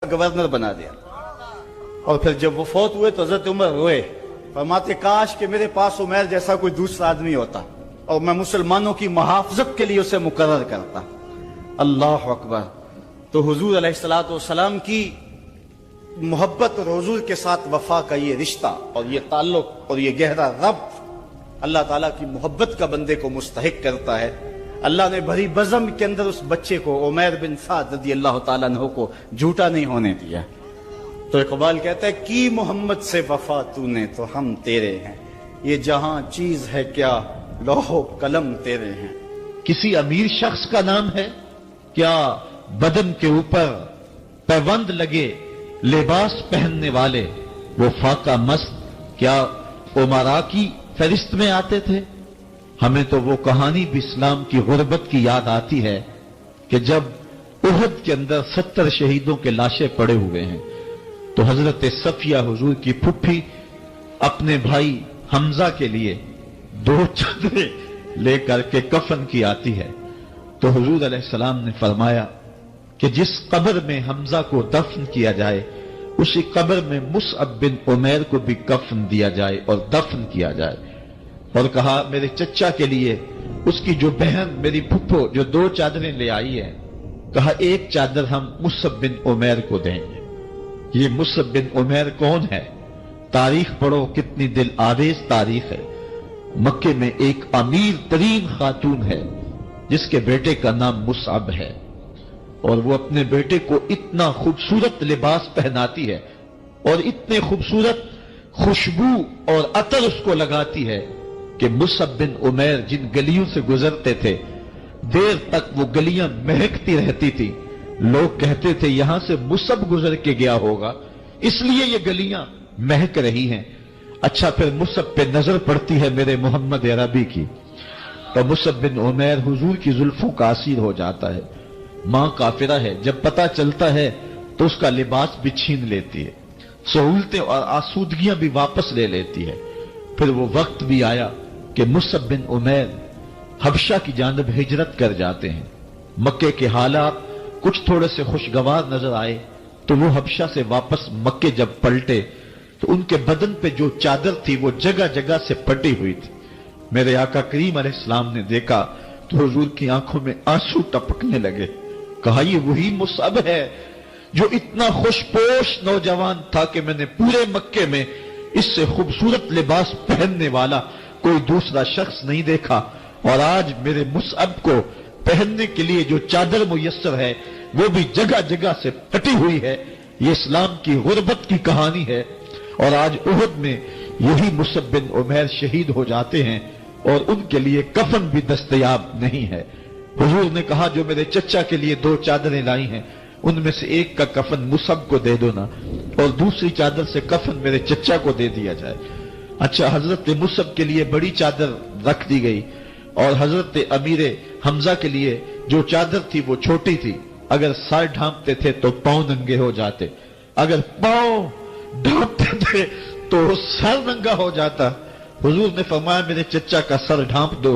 Governor बना दिया। और फिर जब वो फौत हुए तो हजरत उमर रोए, फरमाते काश कि मेरे पास उमर जैसा कोई दूसरा आदमी होता और मैं मुसलमानों की मुहाफ़ज़त के लिए उसे मुकर्रर करता। अल्लाह अकबर। तो हुजूर अलैहिस्सलाम की मोहब्बत और हुजूर के साथ वफा का ये रिश्ता और ये ताल्लुक और ये गहरा रब्त अल्लाह ताला की मोहब्बत का बंदे को मुस्तहिक करता है। अल्लाह ने भरी बज़म के अंदर उस बच्चे को उमैर बिन साद रज़ियल्लाहु ताला अन्हु को झूठा नहीं होने दिया। तो इकबाल कहता है कि मोहम्मद से वफा तूने तो हम तेरे हैं, ये जहां चीज है क्या लौहो कलम तेरे हैं। किसी अमीर शख्स का नाम है क्या बदन के ऊपर पैबंद लगे लिबास पहनने वाले वो फाका मस्त क्या उमरा की फहरिस्त में आते थे। हमें तो वो कहानी भी इस्लाम की गुर्बत की याद आती है कि जब उहद के अंदर 70 शहीदों के लाशें पड़े हुए हैं तो हजरत सफिया हुजूर की फुफ्फी अपने भाई हमजा के लिए 2 चादरें लेकर के कफन की आती है। तो हुजूर अलैहिस्सलाम ने फरमाया कि जिस कब्र में हमजा को दफन किया जाए उसी कब्र में मुसअब बिन उमैर को भी कफन दिया जाए और दफन किया जाए। और कहा मेरे चचा के लिए उसकी जो बहन मेरी फुफ्फो जो 2 चादरें ले आई है, कहा एक चादर हम मुसअब बिन उमैर को देंगे। ये मुसअब बिन उमैर कौन है? तारीख पढ़ो, कितनी दिल आवेज तारीख है। मक्के में एक अमीर तरीन खातून है जिसके बेटे का नाम मुसअब है और वो अपने बेटे को इतना खूबसूरत लिबास पहनाती है और इतने खूबसूरत खुशबू और अतर उसको लगाती है कि मुसअब बिन उमैर जिन गलियों से गुजरते थे देर तक वो गलियां महकती रहती थी। लोग कहते थे यहां से मुसअब गुजर के गया होगा इसलिए ये गलियां महक रही हैं। अच्छा, फिर मुसअब पे नजर पड़ती है मेरे मोहम्मद अरबी की तो मुसअब बिन उमैर हुजूर की जुल्फों का असीर हो जाता है। मां काफिरा है, जब पता चलता है तो उसका लिबास भी छीन लेती है, सहूलतें और आसूदगियां भी वापस ले लेती है। फिर वो वक्त भी आया कि मुसअब बिन उमैर हबशा की जानिब हिजरत कर जाते हैं। मक्के के हालात कुछ थोड़े से खुशगवार नजर आए तो वो हबशा से वापस मक्के जब पलटे तो उनके बदन पे जो चादर थी वो जगह जगह से फटी हुई थी। मेरे आका करीम अलैहिस्सलाम ने देखा तो हुजूर की आंखों में आंसू टपकने लगे। कहा ये वही मुसअब है जो इतना खुशपोश नौजवान था कि मैंने पूरे मक्के में इससे खूबसूरत लिबास पहनने वाला कोई दूसरा शख्स नहीं देखा। और आज मेरे मुसअब को पहनने के लिए जो चादर मुयस्सर है वो भी जगह जगह से फटी हुई है। ये इस्लाम की गुर्बत की कहानी है। और आज उहद में यही मुसअब बिन उमैर शहीद हो जाते हैं और उनके लिए कफन भी दस्तयाब नहीं है। हुजूर ने कहा जो मेरे चचा के लिए 2 चादरें लाई हैं उनमें से एक का कफन मुसअब को दे दो ना और दूसरी चादर से कफन मेरे चचा को दे दिया जाए। अच्छा, हजरत मुसअब के लिए बड़ी चादर रख दी गई और हजरत अमीर हमजा के लिए जो चादर थी वो छोटी थी। अगर सर ढांपते थे तो पांव नंगे हो जाते, अगर पांव ढांपते थे तो सर नंगा हो जाता। हुजूर ने फरमाया मेरे चचा का सर ढांप दो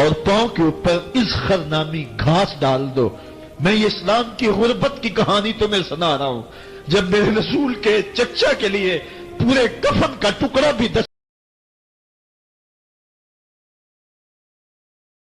और पांव के ऊपर इज़खर नामी घास डाल दो। मैं ये इस्लाम की गुर्बत की कहानी तुम्हें सुना रहा हूं जब मेरे रसूल के चचा के लिए पूरे कफन का टुकड़ा भी